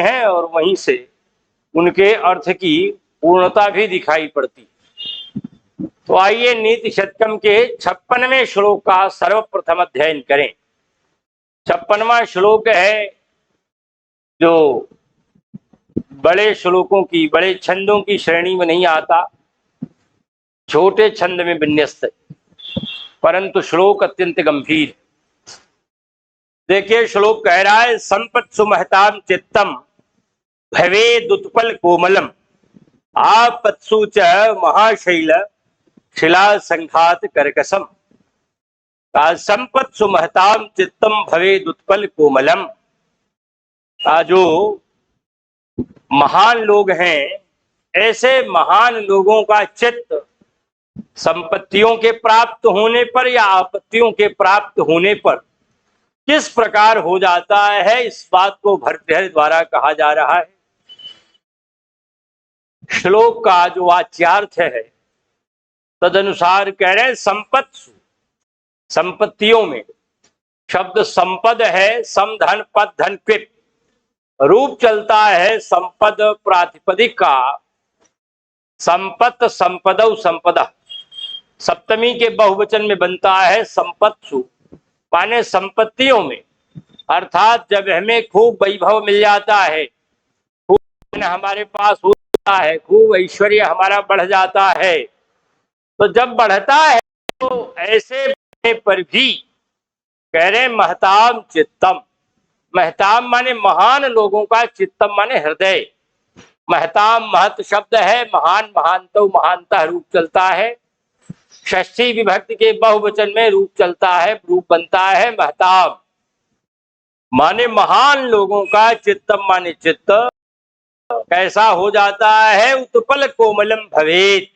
हैं और वहीं से उनके अर्थ की पूर्णता भी दिखाई पड़ती। तो आइए नीति शतकम के 56वें श्लोक का सर्वप्रथम अध्ययन करें। 56वां श्लोक है जो बड़े श्लोकों की, बड़े छंदों की श्रेणी में नहीं आता, छोटे छंद में विन्यस्त है, परंतु श्लोक अत्यंत गंभीर। देखिए श्लोक कह रहा है, संपत्सु महताम चित्तम भवेदुत्पल कोमलम आपत्सु च महाशैल शिला संघात करकसम। संपत्सु महताम चित्तम भवेदुत्पल कोमलम। जो महान लोग हैं, ऐसे महान लोगों का चित्त संपत्तियों के प्राप्त होने पर या आपत्तियों के प्राप्त होने पर किस प्रकार हो जाता है, इस बात को भर्तृहरि द्वारा कहा जा रहा है। श्लोक का जो वाच्यार्थ है तदनुसार कह रहे हैं, संपत्सु, संपत्तियों में, शब्द संपद है, सम धन पद धन कृत, रूप चलता है संपद प्रातिपदिक का, संपत संपदौ संपदा, सप्तमी के बहुवचन में बनता है संपत्सु, माने संपत्तियों में। अर्थात जब हमें खूब वैभव मिल जाता है, खूब हमारे पास होता है, खूब ऐश्वर्य हमारा बढ़ जाता है, तो जब बढ़ता है तो ऐसे पर भी कह रहे महताम चित्तम। महताम माने महान लोगों का, चित्तम माने हृदय। महताम महत शब्द है, महान महानतो महानता रूप चलता है, षष्ठी विभक्ति के बहुवचन में रूप चलता है, रूप बनता है महताम माने महान लोगों का। चित्तम माने चित्त कैसा हो जाता है, उत्पल कोमलम भवेत।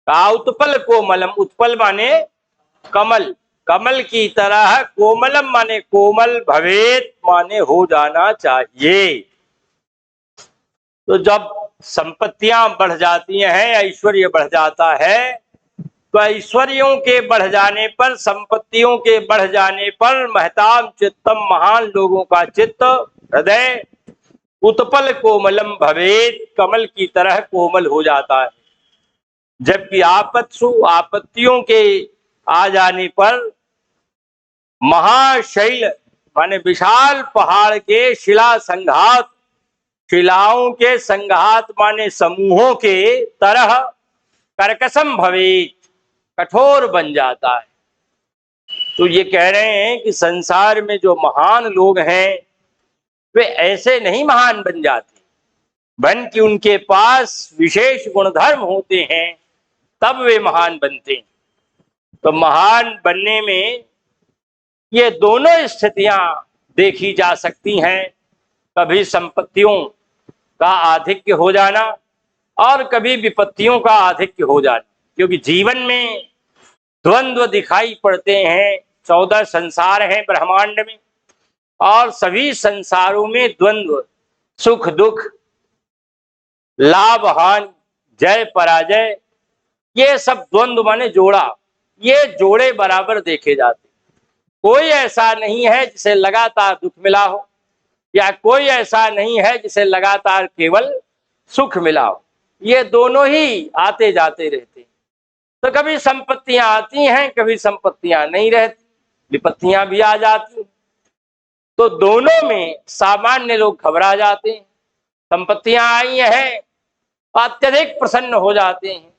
का उत्पल कोमलम, उत्पल माने कमल, कमल की तरह, कोमलम माने कोमल, भवेत माने हो जाना चाहिए। तो जब संपत्तियां बढ़ जाती हैं, ऐश्वर्य बढ़ जाता है, तो ऐश्वर्यों के बढ़ जाने पर, संपत्तियों के बढ़ जाने पर महताम चित्तम, महान लोगों का चित्त, हृदय, उत्पल कोमलम भवेत, कमल की तरह कोमल हो जाता है। जबकि आपत्सु, आपत्तियों के आ जाने पर, महाशैल माने विशाल पहाड़ के, शिला संघात, शिलाओं के संघात माने समूहों के तरह, करकसम भवेत कठोर बन जाता है। तो ये कह रहे हैं कि संसार में जो महान लोग हैं वे ऐसे नहीं महान बन जाते, बन कि उनके पास विशेष गुणधर्म होते हैं, तब वे महान बनते हैं। तो महान बनने में ये दोनों स्थितियां देखी जा सकती हैं, कभी संपत्तियों का आधिक्य हो जाना और कभी विपत्तियों का आधिक्य हो जाना। क्योंकि जीवन में द्वंद्व दिखाई पड़ते हैं। 14 संसार हैं ब्रह्मांड में, और सभी संसारों में द्वंद्व, सुख दुख, लाभ हानि, जय पराजय, ये सब द्वंद्व माने जोड़ा, ये जोड़े बराबर देखे जाते। कोई ऐसा नहीं है जिसे लगातार दुख मिला हो, या कोई ऐसा नहीं है जिसे लगातार केवल सुख मिला हो। ये दोनों ही आते जाते रहते हैं। तो कभी संपत्तियां आती हैं, कभी संपत्तियां नहीं रहती, विपत्तियां भी आ जाती हैं। तो दोनों में सामान्य लोग घबरा जाते हैं। संपत्तियां आई हैं, अत्यधिक प्रसन्न हो जाते हैं,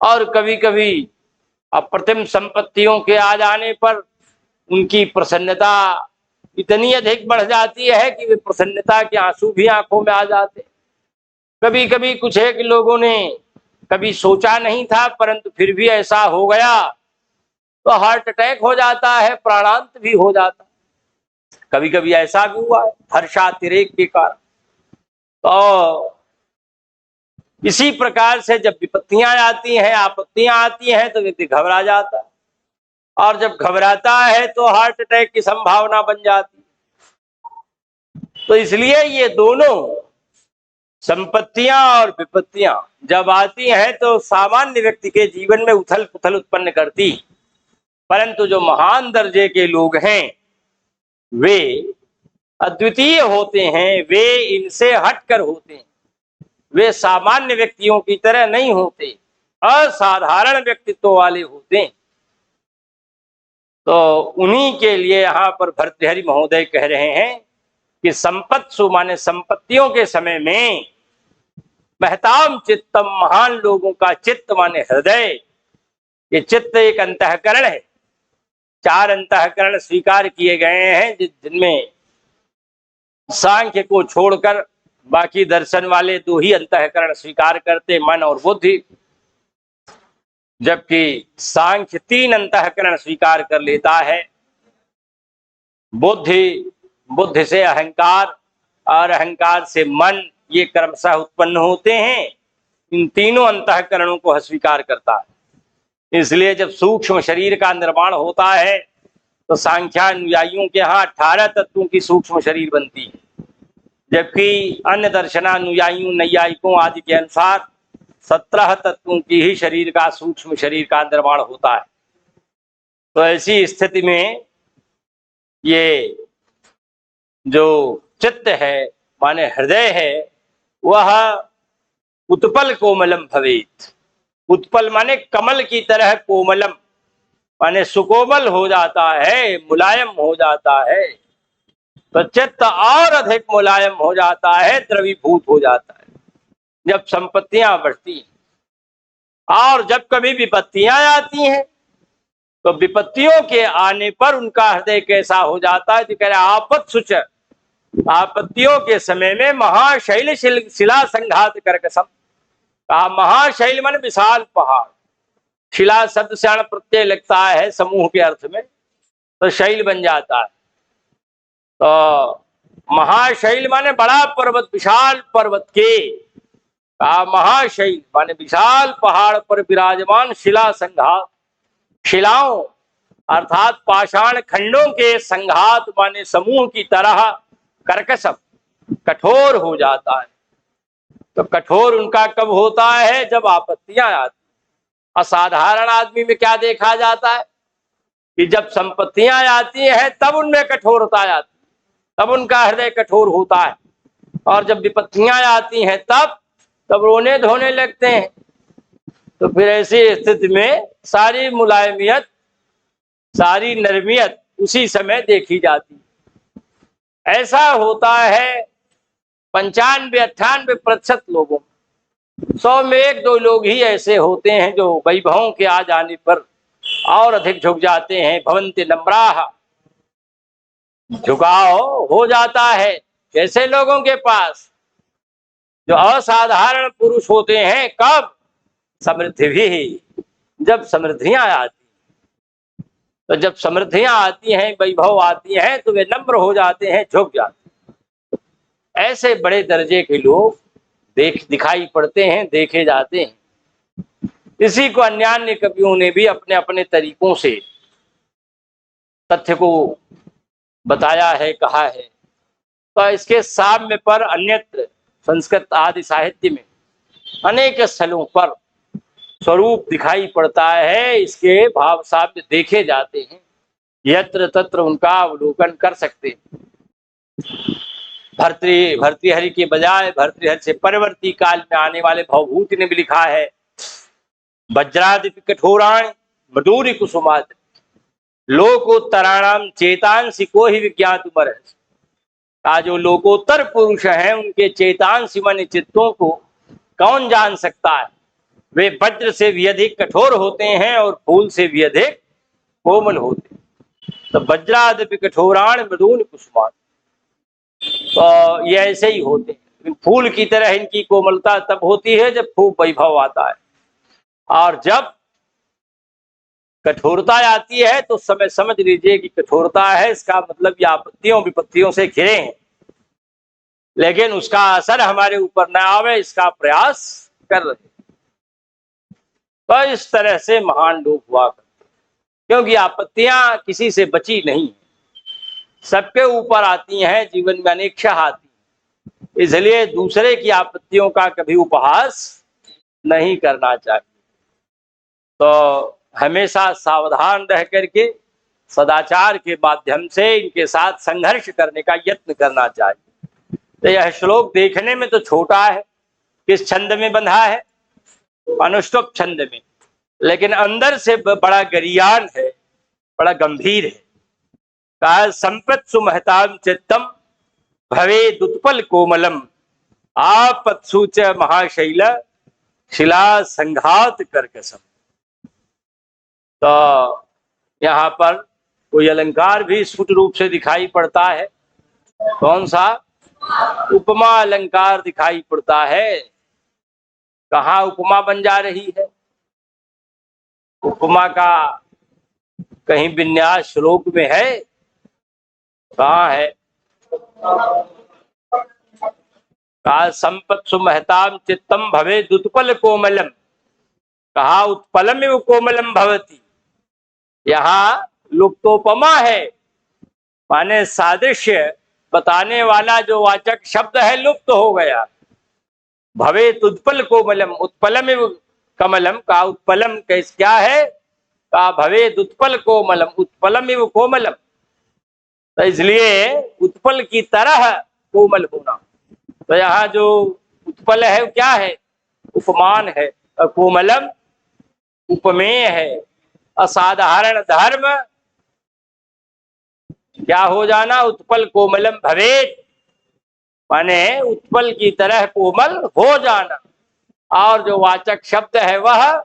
और कभी कभी अप्रतिम संपत्तियों के आ जाने पर उनकी प्रसन्नता इतनी अधिक बढ़ जाती है कि वे प्रसन्नता के आंसू भी आंखों में आ जाते। कभी कभी कुछ एक लोगों ने कभी सोचा नहीं था, परंतु फिर भी ऐसा हो गया तो हार्ट अटैक हो जाता है, प्राणांत भी हो जाता। कभी कभी ऐसा भी हुआ है हर्षातिरेक के कारण। तो इसी प्रकार से जब विपत्तियां आती हैं, आपत्तियां आती हैं, तो व्यक्ति घबरा जाता है, और जब घबराता है तो हार्ट अटैक की संभावना बन जाती है। तो इसलिए ये दोनों संपत्तियां और विपत्तियां जब आती हैं तो सामान्य व्यक्ति के जीवन में उथल पुथल उत्पन्न करती, परंतु जो महान दर्जे के लोग हैं वे अद्वितीय होते हैं, वे इनसे हटकर होते हैं। वे सामान्य व्यक्तियों की तरह नहीं होते, असाधारण व्यक्तित्व वाले होते हैं। तो उन्हीं के लिए यहाँ पर भर्तृहरि महोदय कह रहे हैं कि संपत्सु माने संपत्तियों के समय में महताम चित्तम, महान लोगों का चित्त माने हृदय। ये चित्त एक अंतःकरण है। 4 अंतःकरण स्वीकार किए गए हैं, जिनमें सांख्य को छोड़कर बाकी दर्शन वाले 2 ही अंतःकरण स्वीकार करते, मन और बुद्धि, जबकि सांख्य 3 अंतःकरण स्वीकार कर लेता है। बुद्धि से अहंकार और अहंकार से मन, ये क्रमशः उत्पन्न होते हैं। इन तीनों अंतःकरणों को स्वीकार करता है। इसलिए जब सूक्ष्म शरीर का निर्माण होता है तो सांख्यानुयायियों के यहाँ 18 तत्वों की सूक्ष्म शरीर बनती है, जबकि अन्य दर्शनानुयायियों, नैयायिकों आदि के अनुसार 17 तत्वों की ही शरीर का, सूक्ष्म शरीर का निर्माण होता है। तो ऐसी स्थिति में ये जो चित्त है माने हृदय है, वह उत्पल कोमलम भवेत। उत्पल माने कमल की तरह, कोमलम माने सुकोमल हो जाता है, मुलायम हो जाता है। तो चित्त और अधिक मुलायम हो जाता है, द्रवीभूत हो जाता है जब संपत्तियां बढ़ती हैं। और जब कभी विपत्तियां आती हैं तो विपत्तियों के आने पर उनका हृदय कैसा हो जाता है, तो कह रहे आपत सुच, आपत्तियों के समय में महाशैल शिला संघात करकसम। कहा महाशैल मन विशाल पहाड़, शिला शब्द से प्रत्यय लगता है समूह के अर्थ में, तो शैल बन जाता है। तो महाशैल माने बड़ा पर्वत, विशाल पर्वत के, कहा महाशैल माने विशाल पहाड़ पर विराजमान शिला संघात, शिलाओं अर्थात पाषाण खंडों के संघात माने समूह की तरह, कर्कशम कठोर हो जाता है। तो कठोर उनका कब होता है, जब आपत्तियां आती। असाधारण आदमी में क्या देखा जाता है कि जब संपत्तियां आती हैं तब उनमें कठोरता आती, तब उनका हृदय कठोर होता है। और जब विपत्तियां आती हैं तब रोने धोने लगते हैं। तो फिर ऐसी स्थिति में सारी मुलायमियत, सारी नरमियत उसी समय देखी जाती। ऐसा होता है 95-98% लोगों, 100 में 1-2 लोग ही ऐसे होते हैं जो वैभवों के आ जाने पर और अधिक झुक जाते हैं। भवन्ति नम्राः, झुकाव हो जाता है ऐसे लोगों के पास जो असाधारण पुरुष होते हैं। कब? समृद्धि भी, जब समृद्धियां आती, तो जब समृद्धियां आती हैं, वैभव आती हैं, तो वे नम्र हो जाते हैं, झुक जाते हैं। ऐसे बड़े दर्जे के लोग दिखाई पड़ते हैं, देखे जाते हैं। इसी को अन्यान्य कवियों ने भी अपने अपने तरीकों से तथ्य को बताया है, कहा है। तो इसके साम्य पर अन्यत्र संस्कृत आदि साहित्य में अनेक स्थलों पर स्वरूप दिखाई पड़ता है, इसके भाव साम्य देखे जाते हैं, यत्र तत्र उनका अवलोकन कर सकते हैं। भर्तृहरि के बजाय भर्तृहरि से परवर्ती काल में आने वाले भवभूति ने भी लिखा है, वज्रादिपि कठोराणि मधुरि कुसुमादि लोकोत्तराणाम चेतांसी को ही विज्ञातुमर्हसि। का जो लोकोत्तर पुरुष हैं उनके चेतांसी मन चित्तों को कौन जान सकता है। वे वज्र से भी अधिक कठोर होते हैं और फूल से भी अधिक कोमल होते हैं। तो वज्रादिपि कठोराणि मधुनि कुसुमादि, तो ये ऐसे ही होते हैं। फूल की तरह इनकी कोमलता तब होती है जब खूब वैभव आता है, और जब कठोरता आती है तो समय समझ लीजिए कि कठोरता है, इसका मतलब ये आपत्तियों विपत्तियों से घिरे हैं, लेकिन उसका असर हमारे ऊपर न आवे इसका प्रयास कर रहे हैं। तो इस तरह से महान लोग हुआ करते, क्योंकि आपत्तियां किसी से बची नहीं, सबके ऊपर आती हैं, जीवन में अनेक आती है। इसलिए दूसरे की आपत्तियों का कभी उपहास नहीं करना चाहिए। तो हमेशा सावधान रह करके सदाचार के माध्यम से इनके साथ संघर्ष करने का यत्न करना चाहिए। तो यह श्लोक देखने में तो छोटा है, किस छंद में बंधा है? अनुष्टुप छंद में, लेकिन अंदर से बड़ा गरियान है, बड़ा गंभीर है। कहा संप्रत सुमहताम चित्तम भवेदुत्पल कोमलम आपत्सु च महाशैल शिला संघात कर्कशम। तो यहाँ पर कोई अलंकार भी स्फुट रूप से दिखाई पड़ता है। कौन सा? उपमा अलंकार दिखाई पड़ता है। कहाँ उपमा बन जा रही है? उपमा का कहीं विन्यास श्लोक में है? कहाँ है? कहा संपत्सु महताम चित्तम भवेद उत्पल कोमलम। कहा उत्पलम एवं कोमलम भवती। यहाँ लुप्तोपमा है, माने सादृश्य बताने वाला जो वाचक शब्द है लुप्त हो गया। भवेत उत्पल कोमलम, उत्पलम एवं कमलम। का उत्पलम कैसे क्या है? का भवेद उत्पल कोमलम, उत्पलम एवं कोमलम। तो इसलिए उत्पल की तरह कोमल होना। तो यहाँ जो उत्पल है वो क्या है? उपमान है। और कोमलम उपमेय है। असाधारण धर्म क्या हो जाना? उत्पल कोमलम भवेत, माने उत्पल की तरह कोमल हो जाना। और जो वाचक शब्द है वह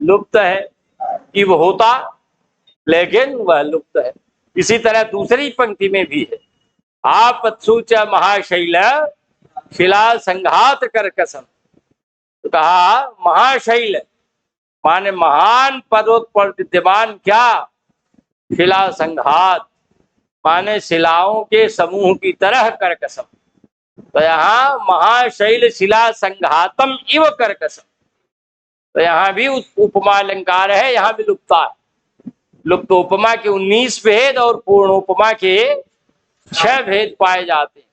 लुप्त है, कि वो होता लेकिन वह लुप्त है। इसी तरह दूसरी पंक्ति में भी है, आपत्सु च महाशैल शिला संघात कर्कशम। तो कहा महाशैल माने महान पर्वत पर विद्यमान क्या? शिला संघात माने शिलाओं के समूह की तरह कर्कशम। तो यहाँ महाशैल शिला संघातम इव कर्कशम। तो यहाँ भी उपमा अलंकार है, यहाँ भी लुप्ता है। लुप्त उपमा के 19 भेद और पूर्ण उपमा के 6 भेद पाए जाते हैं।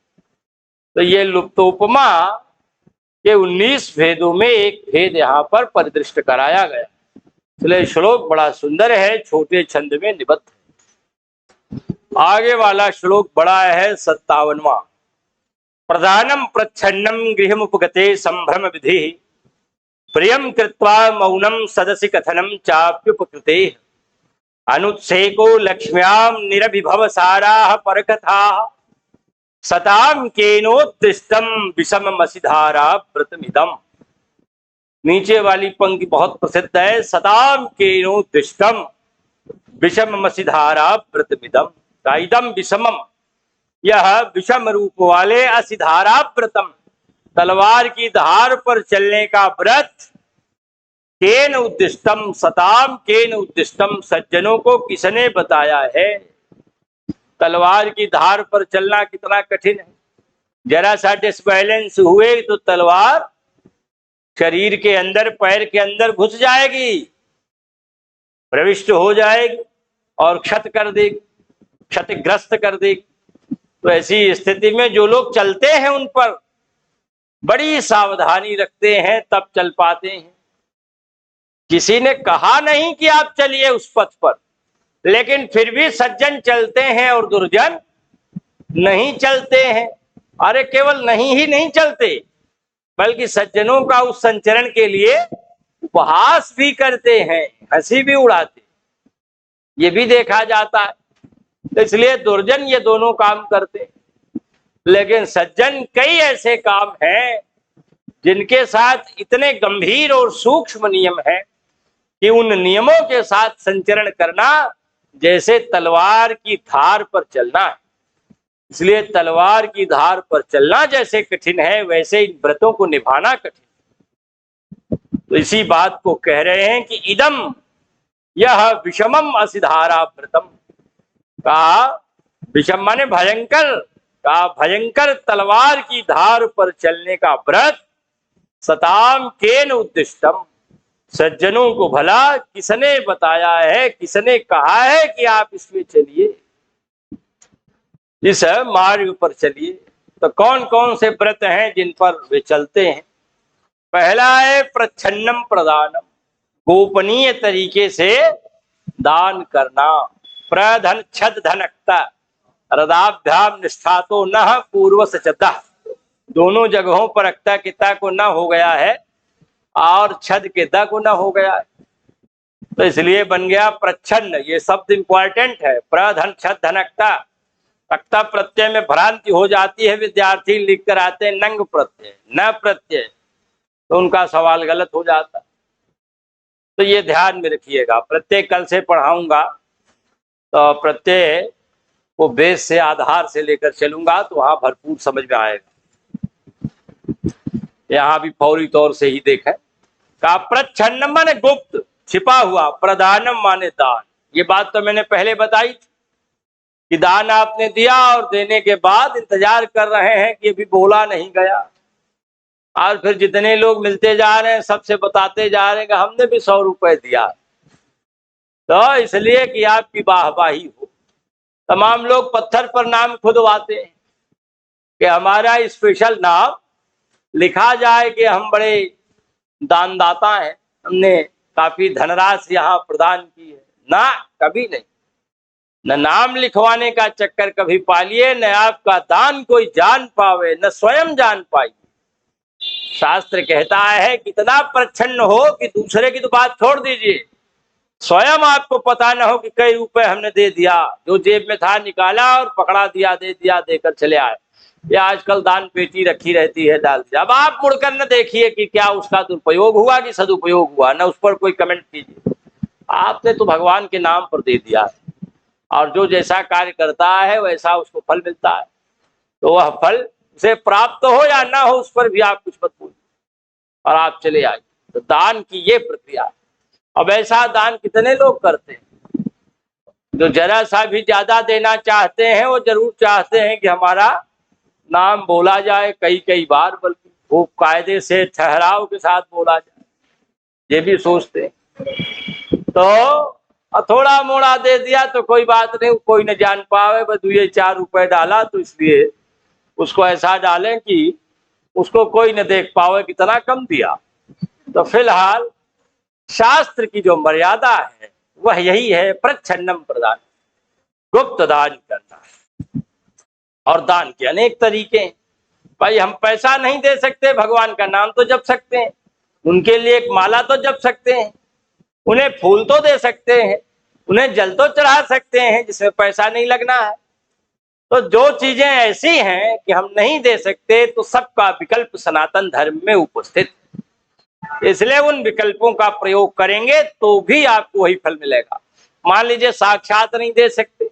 तो ये लुप्तोपमा के 19 भेदों में एक भेद यहाँ पर परिदृष्ट कराया गया। इसलिए श्लोक बड़ा सुंदर है, छोटे छंद में निबद्ध है। आगे वाला श्लोक बड़ा है, 57वां। प्रधानम प्रच्छन्नम गृहमुपगते संभ्रम विधि प्रियम कृत्वा मौनम सदसि कथनम चाप्युपकृते अनुत्सेको लक्ष्म्याम निरभिभव साराः परकथाः सताम केनोत्तिष्ठम विषममसिधारा व्रतमिदम्। नीचे वाली पंक्ति बहुत प्रसिद्ध है, सताम केनोत्तिष्ठम विषममसिधारा व्रतमिदम्। इदम विषमम, यह विषम रूप वाले असिधारा व्रतम, तलवार की धार पर चलने का व्रत। केन उद्दिष्टम, सताम केन उद्दिष्टम, सज्जनों को किसने बताया है? तलवार की धार पर चलना कितना कठिन है। जरा सा डिसबैलेंस हुए तो तलवार शरीर के अंदर, पैर के अंदर घुस जाएगी, प्रविष्ट हो जाएगी और क्षत कर देगी, क्षतिग्रस्त कर देगी। तो ऐसी स्थिति में जो लोग चलते हैं उन पर बड़ी सावधानी रखते हैं, तब चल पाते हैं। किसी ने कहा नहीं कि आप चलिए उस पथ पर, लेकिन फिर भी सज्जन चलते हैं और दुर्जन नहीं चलते हैं। अरे केवल नहीं चलते, बल्कि सज्जनों का उस संचरण के लिए उपहास भी करते हैं, हंसी भी उड़ाते, ये भी देखा जाता है। इसलिए दुर्जन ये दोनों काम करते हैं। लेकिन सज्जन कई ऐसे काम हैं जिनके साथ इतने गंभीर और सूक्ष्म नियम हैं कि उन नियमों के साथ संचरण करना जैसे तलवार की धार पर चलना है। इसलिए तलवार की धार पर चलना जैसे कठिन है, वैसे इन व्रतों को निभाना कठिन। तो इसी बात को कह रहे हैं कि इदम, यह विषमम असिधारा व्रतम। कहा विषम माने भयंकर, कहा भयंकर तलवार की धार पर चलने का व्रत। सताम केन उद्दिष्टम, सज्जनों को भला किसने बताया है, किसने कहा है कि आप इसमें चलिए, इस मार्ग पर चलिए। तो कौन कौन से व्रत हैं जिन पर वे चलते हैं? पहला है प्रच्छन्नम प्रदानम, गोपनीय तरीके से दान करना। प्रधन छद धनकता रदाभ्याम निष्ठातो न पूर्व सचता। दोनों जगहों पर अक्ता किता को न हो गया है और छद के द को न हो गया है, तो इसलिए बन गया प्रच्छन्न। ये शब्द इंपॉर्टेंट है। प्रधन छद धनकता, अक्ता प्रत्यय में भ्रांति हो जाती है, विद्यार्थी लिख कर आते हैं नंग प्रत्यय न प्रत्यय, तो उनका सवाल गलत हो जाता। तो ये ध्यान में रखिएगा। प्रत्यय कल से पढ़ाऊंगा, तो प्रत्यय को बेस से आधार से लेकर चलूंगा, तो वहां भरपूर समझ में आएगा। यहां भी फौरी तौर से ही देखें। का प्रच्छन्न माने गुप्त, छिपा हुआ, प्रदानम माने दान। ये बात तो मैंने पहले बताई थी कि दान आपने दिया और देने के बाद इंतजार कर रहे हैं कि अभी बोला नहीं गया, और फिर जितने लोग मिलते जा रहे हैं सबसे बताते जा रहे हैं कि हमने भी 100 रुपए दिया, तो इसलिए कि आपकी वाहवाही हो। तमाम लोग पत्थर पर नाम खुदवाते हैं कि हमारा स्पेशल नाम लिखा जाए कि हम बड़े दानदाता हैं, हमने काफी धनराशि यहाँ प्रदान की है। ना, कभी नहीं। न नाम लिखवाने का चक्कर कभी पालिए, न आपका दान कोई जान पावे, न स्वयं जान पाइए। शास्त्र कहता है कितना प्रच्छन्न हो कि दूसरे की तो बात छोड़ दीजिए, स्वयं आपको पता न हो कि कई रुपए हमने दे दिया, जो जेब में था निकाला और पकड़ा दिया, दे दिया, देकर चले आए। या आजकल दान पेटी रखी रहती है, डाल दिया। अब आप मुड़कर न देखिए कि क्या उसका दुरुपयोग हुआ कि सदुपयोग हुआ, न उस पर कोई कमेंट कीजिए। आपने तो भगवान के नाम पर दे दिया, और जो जैसा कार्य करता है वैसा उसको फल मिलता है, तो वह फल उसे प्राप्त हो या ना हो उस पर भी आप कुछ मत बोलिए और आप चले आइए। तो दान की ये प्रक्रिया है। अब ऐसा दान कितने लोग करते हैं, जो जरा सा भी ज्यादा देना चाहते हैं, वो जरूर चाहते हैं कि हमारा नाम बोला जाए कई बार, बल्कि वो कायदे से ठहराव के साथ बोला जाए, ये भी सोचते हैं। तो थोड़ा मोड़ा दे दिया तो कोई बात नहीं, कोई न जान पावे, बस ये 4 रुपए डाला तो इसलिए उसको ऐसा डालें कि उसको कोई न देख पावे कितना कम दिया। तो फिलहाल शास्त्र की जो मर्यादा है वह यही है, प्रच्छन्नम प्रदान, गुप्त दान करना। और दान के अनेक तरीके हैं। भाई हम पैसा नहीं दे सकते, भगवान का नाम तो जप सकते हैं, उनके लिए एक माला तो जप सकते हैं, उन्हें फूल तो दे सकते हैं, उन्हें जल तो चढ़ा सकते हैं जिसमें पैसा नहीं लगना है। तो जो चीजें ऐसी हैं कि हम नहीं दे सकते, तो सबका विकल्प सनातन धर्म में उपस्थित है। इसलिए उन विकल्पों का प्रयोग करेंगे तो भी आपको वही फल मिलेगा। मान लीजिए साक्षात नहीं दे सकते,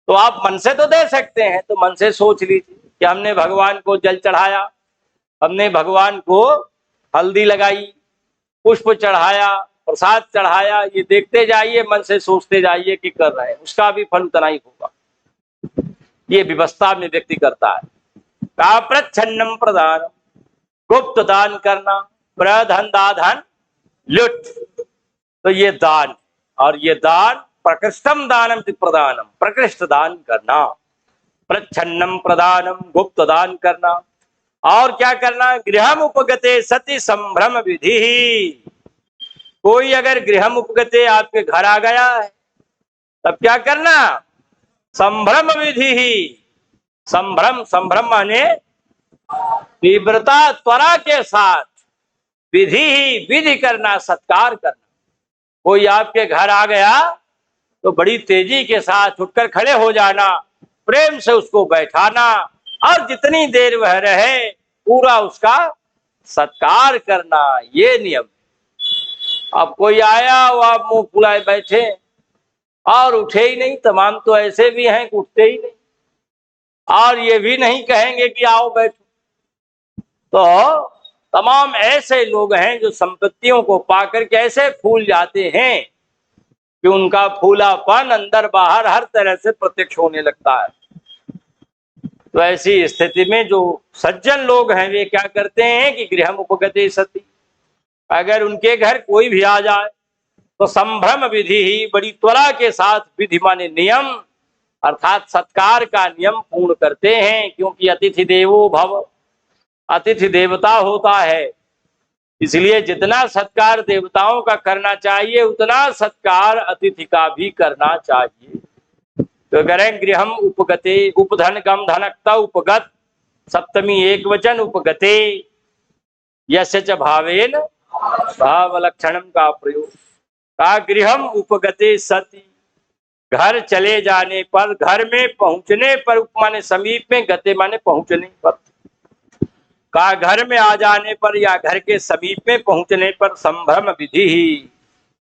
तो आप मन से तो दे सकते हैं। तो मन से सोच लीजिए कि हमने भगवान को जल चढ़ाया, हमने भगवान को हल्दी लगाई, पुष्प चढ़ाया, प्रसाद चढ़ाया, ये देखते जाइए, मन से सोचते जाइए कि कर रहे हैं, उसका भी फल उतना ही होगा। ये व्यवस्था में व्यक्ति करता है। का प्रच्छन्नम प्रदान, गुप्त दान करना, प्रधन दाधन लुट, तो ये दान। और ये दान प्रकृष्टम दानम प्रदानम, प्रकृष्ट दान करना, प्रच्छन्नम प्रदानम, गुप्त दान करना। और क्या करना, गृहम उपगते सति संभ्रम विधि। कोई अगर गृहम उपगते आपके घर आ गया है, तब क्या करना, संभ्रम विधि ही। संभ्रम, संभ्रम माने तीव्रता, त्वरा के साथ, विधि ही, विधि करना, सत्कार करना। कोई आपके घर आ गया तो बड़ी तेजी के साथ उठकर खड़े हो जाना, प्रेम से उसको बैठाना, और जितनी देर वह रहे पूरा उसका सत्कार करना, ये नियम। अब कोई आया, वो आप मुंह फुलाए बैठे और उठे ही नहीं। तमाम तो ऐसे भी हैं कि उठते ही नहीं, और ये भी नहीं कहेंगे कि आओ बैठो। तो तमाम ऐसे लोग हैं जो संपत्तियों को पाकर के ऐसे फूल जाते हैं कि उनका फूलापन अंदर बाहर हर तरह से प्रत्यक्ष होने लगता है। तो ऐसी स्थिति में जो सज्जन लोग हैं वे क्या करते हैं कि गृहम उपगते सति, अगर उनके घर कोई भी आ जाए तो संभ्रम विधि ही, बड़ी त्वरा के साथ, विधि माने नियम, अर्थात सत्कार का नियम पूर्ण करते हैं। क्योंकि अतिथि देवो भव, अतिथि देवता होता है, इसलिए जितना सत्कार देवताओं का करना चाहिए उतना सत्कार अतिथि का भी करना चाहिए। तो करें गृहम उपगते, उपधन गम धनकता उपगत, सप्तमी एक वचन उपगते, यस्य च भावेन भाव लक्षणम का प्रयोग। का गृहम उपगते सति, घर चले जाने पर, घर में पहुंचने पर, उप माने समीप में, गते माने पहुंचने पर, का घर में आ जाने पर या घर के समीप में पहुंचने पर संभ्रम विधि ही,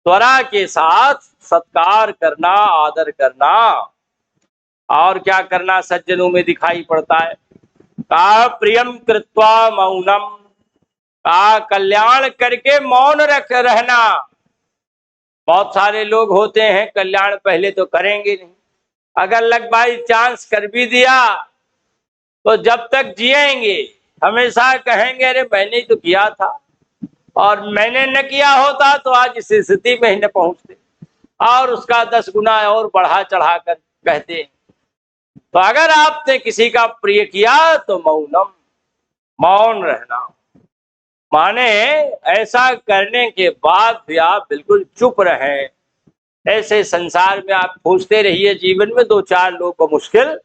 त्वरा के साथ सत्कार करना, आदर करना। और क्या करना सज्जनों में दिखाई पड़ता है, का प्रियम कृत्वा मौनम, का कल्याण करके मौन रख रहना। बहुत सारे लोग होते हैं कल्याण पहले तो करेंगे नहीं, अगर लग बाई चांस कर भी दिया तो जब तक जिएंगे हमेशा कहेंगे अरे मैंने ही तो किया था, और मैंने न किया होता तो आज इस स्थिति में ही न पहुंचते, और उसका 10 गुना और बढ़ा चढ़ा कर कहते हैं। तो अगर आपने किसी का प्रिय किया तो मौनम, मौन रहना, माने ऐसा करने के बाद भी आप बिल्कुल चुप रहें। ऐसे संसार में आप खोजते रहिए, जीवन में 2-4 लोग को मुश्किल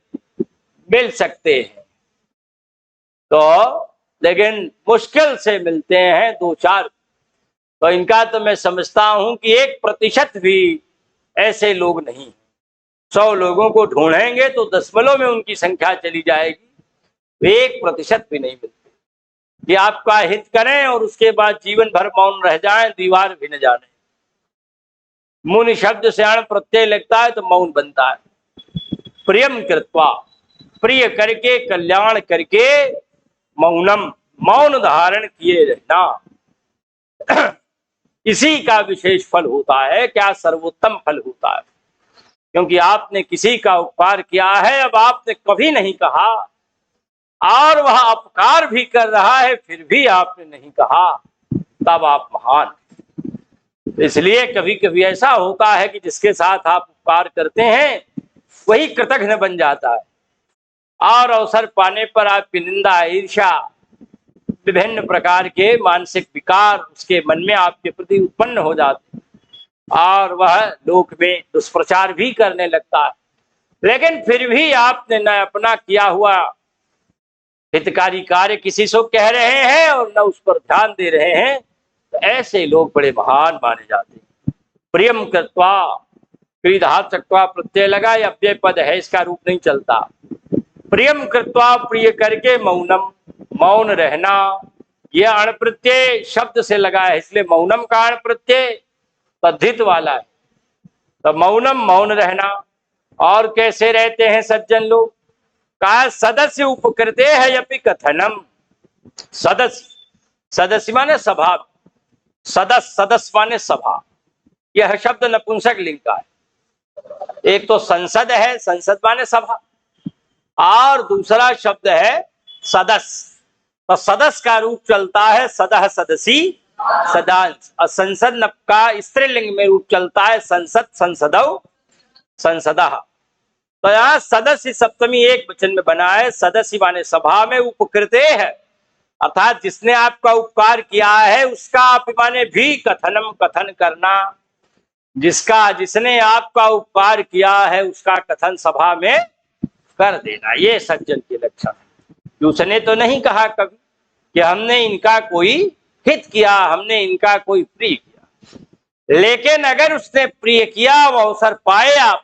मिल सकते हैं, तो लेकिन मुश्किल से मिलते हैं 2-4, तो इनका तो मैं समझता हूं कि 1% भी ऐसे लोग नहीं। 100 लोगों को ढूंढेंगे तो दशमलव में उनकी संख्या चली जाएगी, 1% भी नहीं मिलते कि आपका हित करें और उसके बाद जीवन भर मौन रह जाएं, दीवार भी न जाने। मुनि शब्द से अण प्रत्यय लगता है तो मौन बनता है। प्रियम कृत्वा, प्रिय करके, कल्याण करके, मौनम, मौन धारण किए रहना। इसी का विशेष फल होता है, क्या सर्वोत्तम फल होता है, क्योंकि आपने किसी का उपकार किया है, अब आपने कभी नहीं कहा, और वह अपकार भी कर रहा है फिर भी आपने नहीं कहा, तब आप महान। इसलिए कभी कभी ऐसा होता है कि जिसके साथ आप उपकार करते हैं वही कृतघ्न बन जाता है, और अवसर पाने पर आपकी निंदा, ईर्ष्या, विभिन्न प्रकार के मानसिक विकार उसके मन में आपके प्रति उत्पन्न हो जाते, और वह लोक में दुष्प्रचार भी करने लगता है। लेकिन फिर भी आपने न अपना किया हुआ हितकारी कार्य किसी से कह रहे हैं और न उस पर ध्यान दे रहे हैं, तो ऐसे लोग बड़े महान माने जाते हैं। प्रियम कृत्वा, क्रीधात चक्वा प्रत्यय लगा, या अव्यय पद है, इसका रूप नहीं चलता। प्रियम कृत्वा, प्रिय करके, मौनम, मौन रहना। यह अण प्रत्यय शब्द से लगा है, इसलिए मौनम का अण प्रत्यय तद्धित वाला है, तो मौनम, मौन रहना। और कैसे रहते हैं सज्जन लोग, का सदस्य उपकृते है यपि कथनम। सदस्य, सदस्य माने सभा, सदस्य, सदस्य माने सभा, यह शब्द नपुंसक लिंग का है। एक तो संसद है, संसद माने सभा, और दूसरा शब्द है सदस्य, तो सदस्य का रूप चलता है सदह, सदसी, सदांश, और संसद का स्त्रीलिंग में रूप चलता है संसद, संसदौ, संसदः। तो यहाँ सदस्य सप्तमी एक वचन में बना है, सदस्य माने सभा में, उपकृते है अर्थात जिसने आपका उपकार किया है उसका आप माने भी कथनम, कथन करना। जिसने आपका उपकार किया है उसका कथन सभा में कर देना, ये सज्जन के लक्षण है। उसने तो नहीं कहा कभी कि हमने इनका कोई हित किया, हमने इनका कोई प्रिय किया, लेकिन अगर उसने प्रिय किया, वो अवसर पाए आप,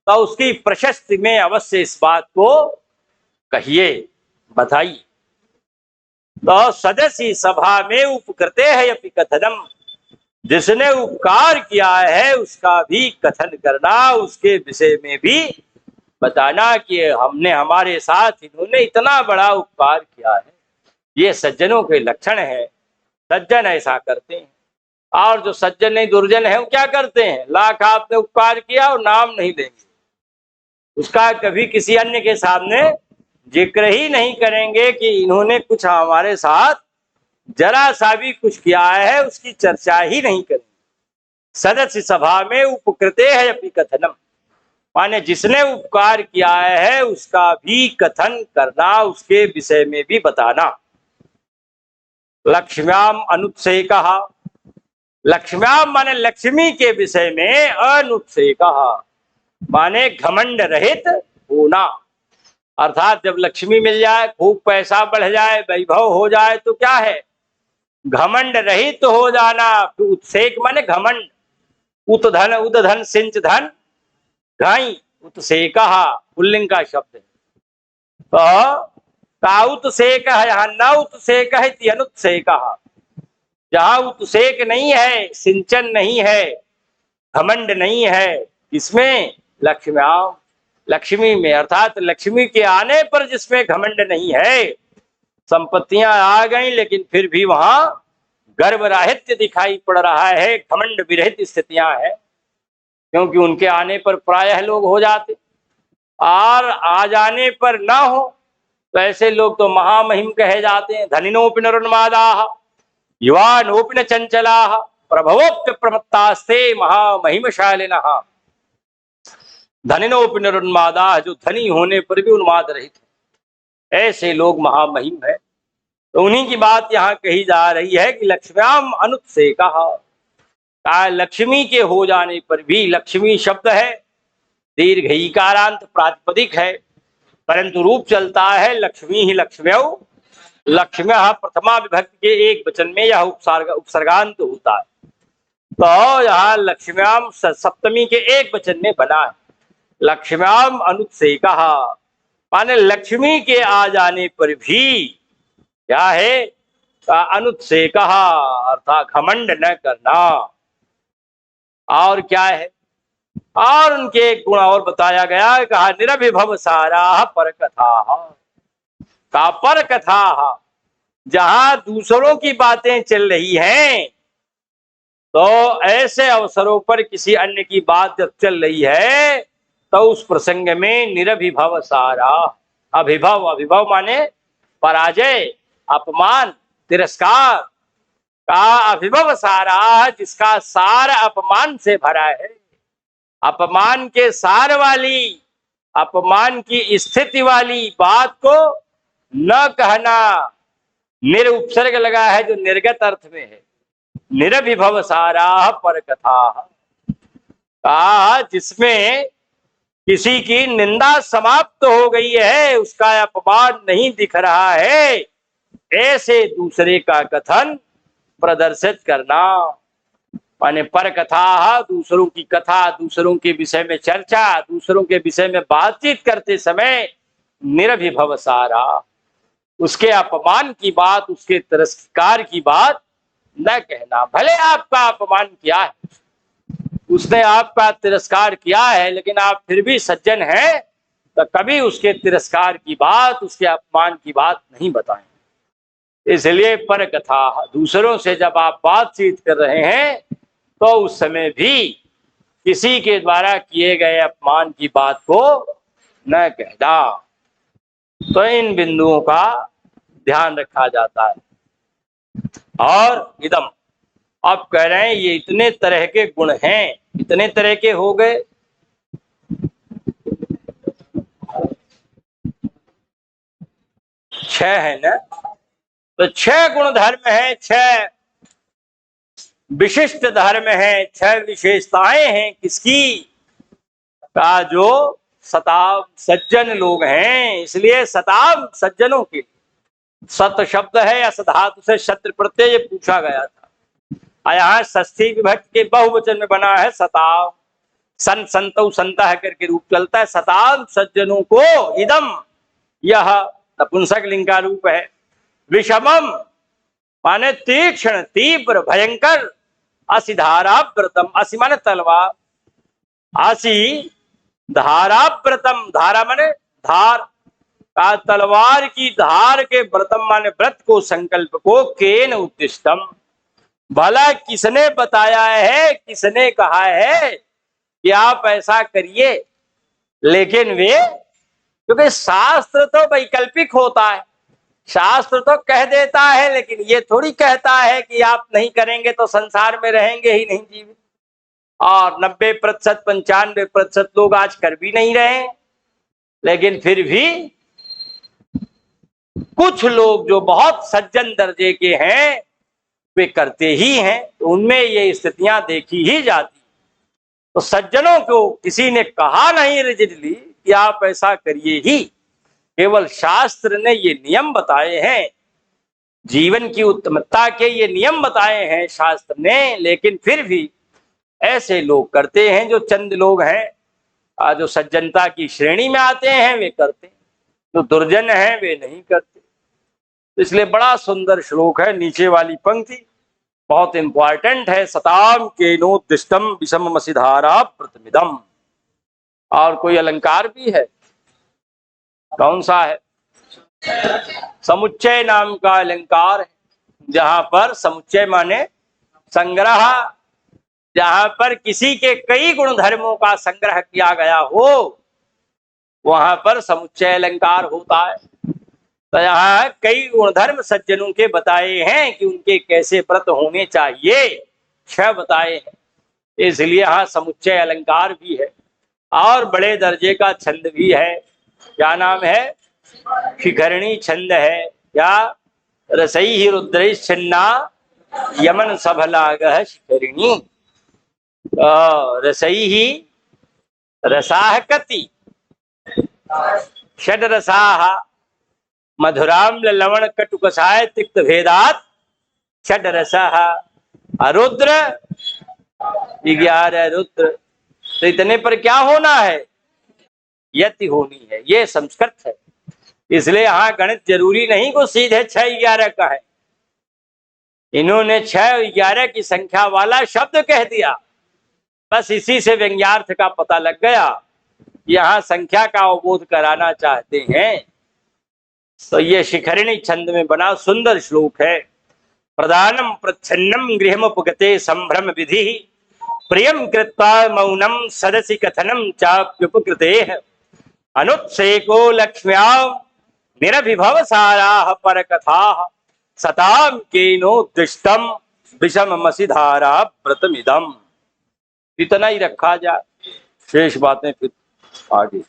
तो उसकी प्रशस्ति में अवश्य इस बात को कहिए, बताइए। तो सदस्य सभा में उपकृते है अपि कथनम, जिसने उपकार किया है उसका भी कथन करना, उसके विषय में भी बताना कि हमने, हमारे साथ इन्होंने इतना बड़ा उपकार किया है। ये सज्जनों के लक्षण है, सज्जन ऐसा करते हैं। और जो सज्जन नहीं दुर्जन है वो क्या करते हैं, लाख आपने उपकार किया और नाम नहीं देंगे उसका, कभी किसी अन्य के सामने जिक्र ही नहीं करेंगे कि इन्होंने कुछ हमारे साथ जरा सा भी कुछ किया है, उसकी चर्चा ही नहीं करेंगे। सदस्य सभा में उपकृते है अपि कथनम, माने जिसने उपकार किया है उसका भी कथन करना, उसके विषय में भी बताना। लक्ष्म्याम अनुत्सेकः, लक्ष्म्याम माने लक्ष्मी के विषय में, अनुत्सेकः माने घमंड रहित होना। अर्थात जब लक्ष्मी मिल जाए, खूब पैसा बढ़ जाए, वैभव हो जाए तो क्या है, घमंड रहित हो जाना। उत्सेक माने घमंड, उतधन उदधन सिंच धन घाई, उत्सेकः पुल्लिंग का शब्द है। तो काउत्सेक है, यहाँ न उत्सेक है, अनुत्सेकः। जहां उत्सेक नहीं है, सिंचन नहीं है, घमंड नहीं है, इसमें लक्ष्म्याम, लक्ष्मी में, अर्थात लक्ष्मी के आने पर जिसमें घमंड नहीं है, संपत्तियां आ गई लेकिन फिर भी वहां गर्वराहित्य दिखाई पड़ रहा है, घमंड विरहित स्थितियां हैं, क्योंकि उनके आने पर प्रायः लोग हो जाते, और आ जाने पर ना हो तो ऐसे लोग तो महामहिम कहे जाते हैं। धनिनोपि नरोन्मादाः युवानोपि न चंचलाः प्रभवोप्य प्रमत्तास्ते महामहिमशालिनः। धनिनोपि नरोन्मादाः, जो धनी होने पर भी उन्माद रहित है, ऐसे लोग महामहिम है। तो उन्हीं की बात यहाँ कही जा रही है कि लक्ष्म्याम अनुत्सेकः, लक्ष्मी के हो जाने पर भी, लक्ष्मी शब्द है दीर्घ ईकारांत प्रातिपदिक है, परंतु रूप चलता है लक्ष्मी ही लक्ष्म्यौ, लक्ष्म्यः प्रथमा विभक्ति के एक वचन में यह उपसर्गांत होता है। तो यहाँ लक्ष्म्याम सप्तमी के एक वचन में बना है, लक्ष्म्याम अनुत्सेकः माने लक्ष्मी के आ जाने पर भी क्या है, अनुत्सेकः अर्थात घमंड न करना। और क्या है, और उनके एक गुण और बताया गया, कहा निरभिभव सारा पर कथा का, पर कथा जहां दूसरों की बातें चल रही हैं, तो ऐसे अवसरों पर किसी अन्य की बात जब चल रही है तो उस प्रसंग में निरभिभव सारा, अभिभव, अभिभव माने पराजय, अपमान, तिरस्कार का, अभिभव सारा जिसका सार अपमान से भरा है, अपमान के सार वाली, अपमान की स्थिति वाली बात को न कहना, निर उपसर्ग लगा है जो निर्गत अर्थ में है, निरभिभव सारा पर कथा का, जिसमें किसी की निंदा समाप्त हो गई है, उसका अपमान नहीं दिख रहा है, ऐसे दूसरे का कथन प्रदर्शित करना। माने पर कथा, दूसरों की कथा, दूसरों के विषय में चर्चा, दूसरों के विषय में बातचीत करते समय निरभिभव सारा, उसके अपमान की बात, उसके तिरस्कार की बात न कहना। भले आपका अपमान किया है, उसने आपका तिरस्कार किया है, लेकिन आप फिर भी सज्जन हैं, तो कभी उसके तिरस्कार की बात, उसके अपमान की बात नहीं बताएं। इसलिए पर कथा, दूसरों से जब आप बातचीत कर रहे हैं तो उस समय भी किसी के द्वारा किए गए अपमान की बात को न कहना। तो इन बिंदुओं का ध्यान रखा जाता है। और इदम, अब कह रहे हैं ये इतने तरह के गुण हैं, इतने तरह के हो गए, छह है ना, तो छह गुण धर्म है, छह विशिष्ट धर्म है, छह विशेषताएं हैं किसकी, का जो सताम सज्जन लोग हैं। इसलिए सताम सज्जनों के लिए, सत शब्द है या सधातु से शत्रु प्रत्यय पूछा गया था, यहाँ षष्ठी विभक्ति के बहुवचन में बना है सताम, सन संतौ संतः करके रूप चलता है, सताम सज्जनों को, इदम यह नपुंसक लिंग का रूप है, विषमम माने तीक्ष्ण, तीव्र, भयंकर, असि धाराव्रतम, असि माने तलवार, असि धाराव्रतम, धारा माने धार का, तलवार की धार के, व्रतम माने व्रत को, संकल्प को, केन उद्दिष्टम, भला किसने बताया है, किसने कहा है कि आप ऐसा करिए। लेकिन वे, क्योंकि शास्त्र तो वैकल्पिक होता है, शास्त्र तो कह देता है, लेकिन ये थोड़ी कहता है कि आप नहीं करेंगे तो संसार में रहेंगे ही नहीं जीवित। और 90%, 95% लोग आज कर भी नहीं रहे, लेकिन फिर भी कुछ लोग जो बहुत सज्जन दर्जे के हैं वे करते ही हैं, तो उनमें ये स्थितियां देखी ही जाती। तो सज्जनों को किसी ने कहा नहीं रिजिडली कि आप ऐसा करिए ही, केवल शास्त्र ने ये नियम बताए हैं, जीवन की उत्तमता के ये नियम बताए हैं शास्त्र ने। लेकिन फिर भी ऐसे लोग करते हैं, जो चंद लोग हैं जो सज्जनता की श्रेणी में आते हैं वे करते हैं, जो दुर्जन हैं वे नहीं करते। तो इसलिए बड़ा सुंदर श्लोक है, नीचे वाली पंक्ति बहुत इंपॉर्टेंट है। सताम के नोदिष्टम विषम मसीधारा प्रतिमिदम। और कोई अलंकार भी है, कौन सा है? समुच्चय नाम का अलंकार है, जहां पर समुच्चय माने संग्रह, जहां पर किसी के कई गुण धर्मों का संग्रह किया गया हो वहां पर समुच्चय अलंकार होता है। तो यहाँ कई गुणधर्म सज्जनों के बताए हैं कि उनके कैसे व्रत होने चाहिए, 6 बताए हैं, इसलिए यहाँ समुच्चय अलंकार भी है। और बड़े दर्जे का छंद भी है, क्या नाम है? शिखरणी छंद है। क्या? रसई ही रुद्र छन्ना यमन सभलाग शिखरिणी। रसई ही रसाह कति षड रसाह मधुराम लवण कटुकसाय तिक्त भेदात षड रसाह रुद्र 11 रुद्र। तो इतने पर क्या होना है? यति होनी है। ये संस्कृत है, इसलिए यहाँ गणित जरूरी नहीं को सीधे 6-11 का है। इन्होंने 6-11 की संख्या वाला शब्द कह दिया, बस इसी से व्यंग्यार्थ का पता लग गया। यहाँ संख्या का अवबोध कराना चाहते हैं। तो ये शिखरिणी छंद में बना सुंदर श्लोक है। प्रधानम प्रच्छन्नम गृहमुपगते संभ्रम विधि प्रियम कृत्वा मौनम सदसि कथनम चाप्युपकृतेः अनुत्सेको लक्ष्म्यां निरभिभव साराः परकथाः सताम केनोद्दिष्टम विषम मसीधारा व्रतमिदम्। इतना ही रखा जाए, शेष बातें फिर आगे।